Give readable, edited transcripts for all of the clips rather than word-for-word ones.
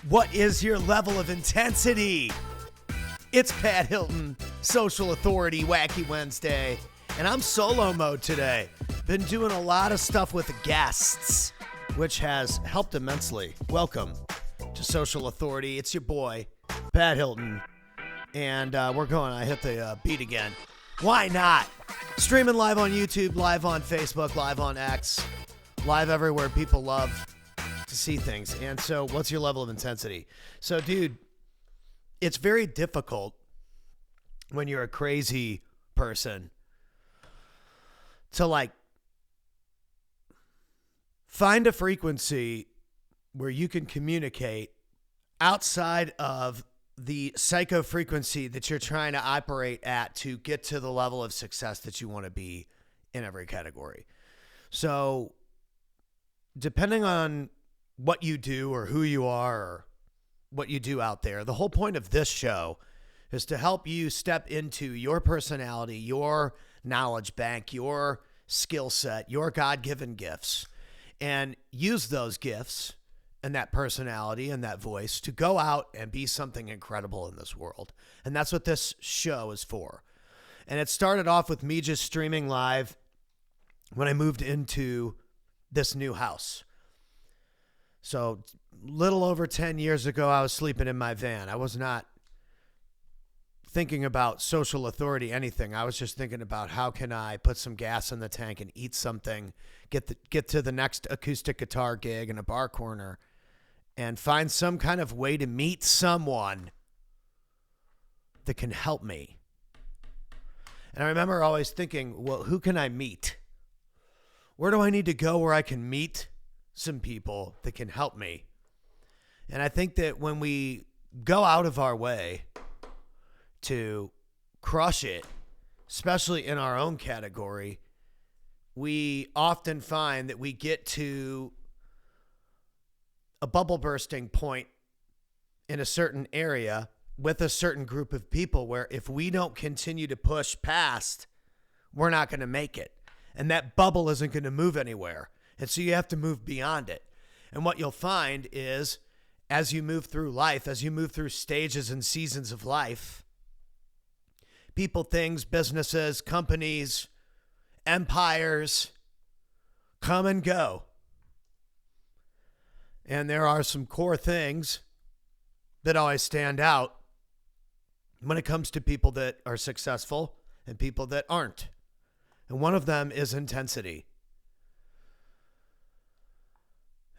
What is your level of intensity? It's Pat Hilton, Social Authority, Wacky Wednesday, and I'm solo mode today. Been doing a lot of stuff with the guests, which has helped immensely. Welcome to Social Authority. It's your boy, Pat Hilton, and we're going. I hit the beat again. Why not? Streaming live on YouTube, live on Facebook, live on X, live everywhere people love to see things. And so what's your level of intensity? So, dude, it's very difficult when you're a crazy person to find a frequency where you can communicate outside of the psycho frequency that you're trying to operate at to get to the level of success that you want to be in every category. So depending on what you do or who you are or what you do out there, the whole point of this show is to help you step into your personality, your knowledge bank, your skill set, your God-given gifts, and use those gifts and that personality and that voice to go out and be something incredible in this world. And that's what this show is for. And it started off with me just streaming live when I moved into this new house. So little over 10 years ago, I was sleeping in my van. I was not thinking about social authority, anything. I was just thinking about how can I put some gas in the tank and eat something, get to the next acoustic guitar gig in a bar corner, and find some kind of way to meet someone that can help me. And I remember always thinking, well, who can I meet? Where do I need to go where I can meet some people that can help me? And I think that when we go out of our way to crush it, especially in our own category, we often find that we get to a bubble bursting point in a certain area with a certain group of people where if we don't continue to push past, we're not going to make it. And that bubble isn't going to move anywhere. And so you have to move beyond it. And what you'll find is as you move through life, as you move through stages and seasons of life, people, things, businesses, companies, empires come and go. And there are some core things that always stand out when it comes to people that are successful and people that aren't. And one of them is intensity.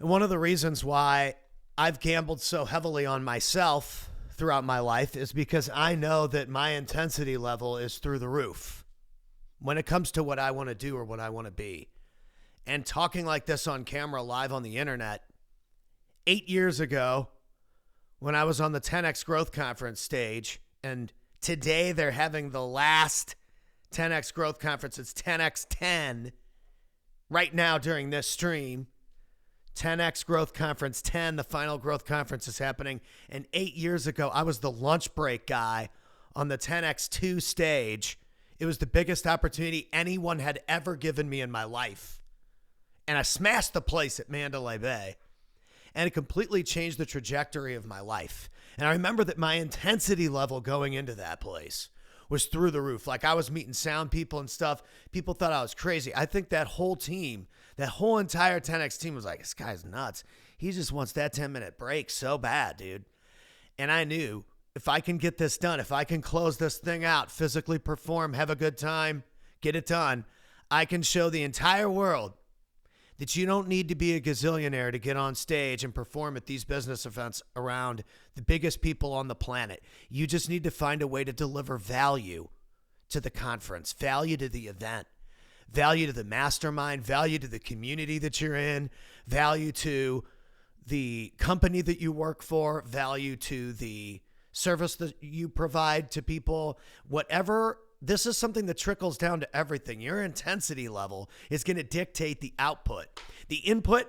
And one of the reasons why I've gambled so heavily on myself throughout my life is because I know that my intensity level is through the roof when it comes to what I want to do or what I want to be. And talking like this on camera live on the internet, 8 years ago when I was on the 10X Growth Conference stage, and today they're having the last 10X Growth Conference. It's 10X10 right now during this stream. 10X Growth Conference 10, the final growth conference is happening. And 8 years ago, I was the lunch break guy on the 10X2 stage. It was the biggest opportunity anyone had ever given me in my life. And I smashed the place at Mandalay Bay. And it completely changed the trajectory of my life. And I remember that my intensity level going into that place was through the roof. Like I was meeting sound people and stuff. People thought I was crazy. I think that whole team, that whole entire 10X team was like, this guy's nuts. He just wants that 10-minute break so bad, dude. And I knew if I can get this done, if I can close this thing out, physically perform, have a good time, get it done, I can show the entire world that you don't need to be a gazillionaire to get on stage and perform at these business events around the biggest people on the planet. You just need to find a way to deliver value to the conference, value to the event, value to the mastermind, value to the community that you're in, value to the company that you work for, value to the service that you provide to people, whatever. This is something that trickles down to everything. Your intensity level is going to dictate the output. The input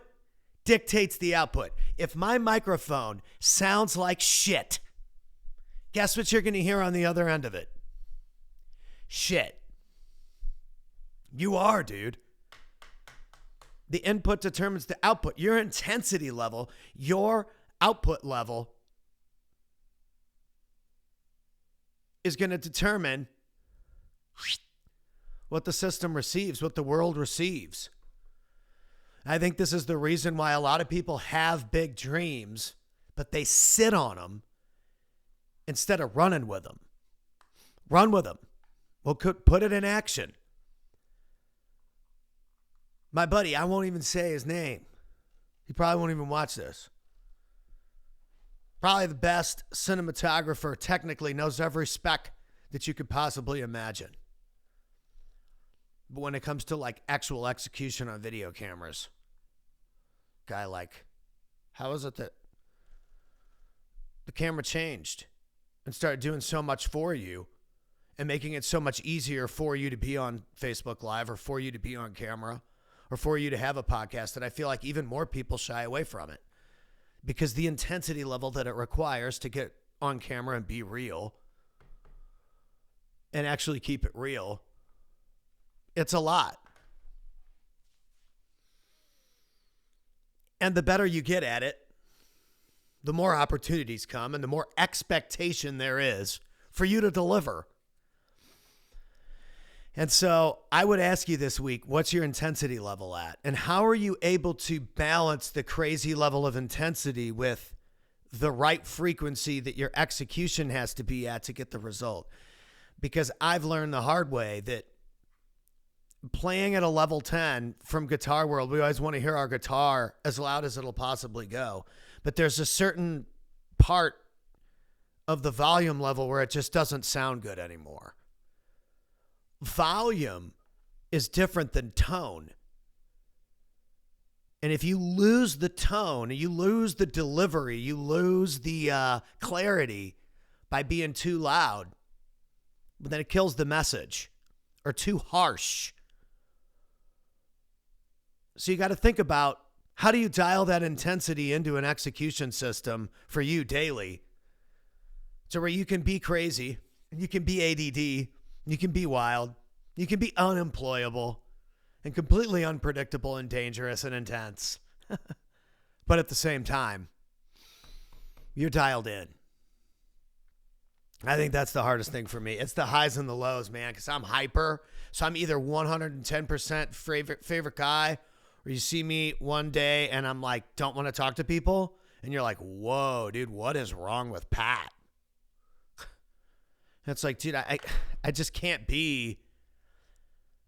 dictates the output. If my microphone sounds like shit, guess what you're going to hear on the other end of it? Shit. You are, dude. The input determines the output. Your intensity level, your output level is going to determine what the system receives, what the world receives. I think this is the reason why a lot of people have big dreams, but they sit on them instead of running with them. Run with them. Well, put it in action. My buddy, I won't even say his name. He probably won't even watch this. Probably the best cinematographer, technically knows every spec that you could possibly imagine. But when it comes to like actual execution on video cameras, guy like, how is it that the camera changed and started doing so much for you and making it so much easier for you to be on Facebook Live or for you to be on camera or for you to have a podcast, that I feel like even more people shy away from it because the intensity level that it requires to get on camera and be real and actually keep it real, it's a lot. And the better you get at it, the more opportunities come and the more expectation there is for you to deliver. And so I would ask you this week, what's your intensity level at? And how are you able to balance the crazy level of intensity with the right frequency that your execution has to be at to get the result? Because I've learned the hard way that playing at a level 10 from Guitar World, we always want to hear our guitar as loud as it'll possibly go. But there's a certain part of the volume level where it just doesn't sound good anymore. Volume is different than tone. And if you lose the tone, you lose the delivery, you lose the clarity by being too loud, then it kills the message, or too harsh. So you got to think about, how do you dial that intensity into an execution system for you daily to where you can be crazy, you can be ADD, you can be wild, you can be unemployable and completely unpredictable and dangerous and intense. But at the same time, you're dialed in. I think that's the hardest thing for me. It's the highs and the lows, man, because I'm hyper. So I'm either 110% favorite guy, or you see me one day and I'm like, don't want to talk to people. And you're like, whoa, dude, what is wrong with Pat? It's like, dude, I just can't be,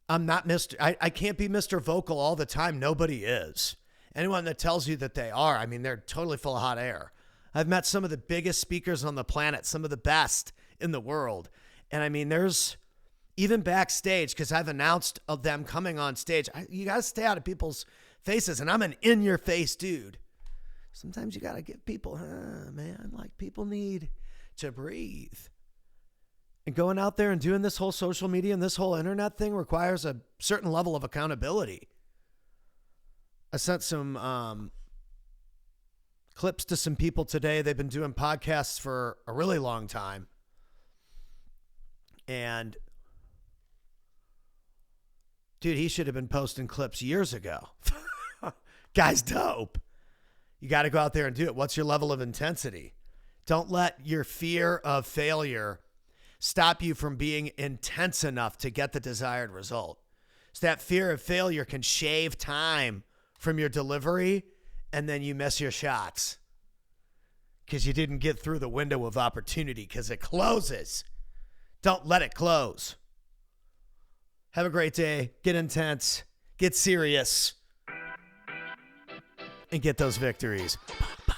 I'm not Mr. I can't be Mr. Vocal all the time. Nobody is. Anyone that tells you that they are, I mean, they're totally full of hot air. I've met some of the biggest speakers on the planet, some of the best in the world. And I mean, there's even backstage, because I've announced of them coming on stage, you got to stay out of people's faces. And I'm an in-your-face dude. Sometimes you got to give people, man, like people need to breathe. And going out there and doing this whole social media and this whole internet thing requires a certain level of accountability. I sent some clips to some people today. They've been doing podcasts for a really long time. And dude, he should have been posting clips years ago. Guy's dope. You got to go out there and do it. What's your level of intensity? Don't let your fear of failure stop you from being intense enough to get the desired result. So that fear of failure can shave time from your delivery, and then you miss your shots because you didn't get through the window of opportunity because it closes. Don't let it close. Have a great day. Get intense. Get serious. And get those victories. Bye.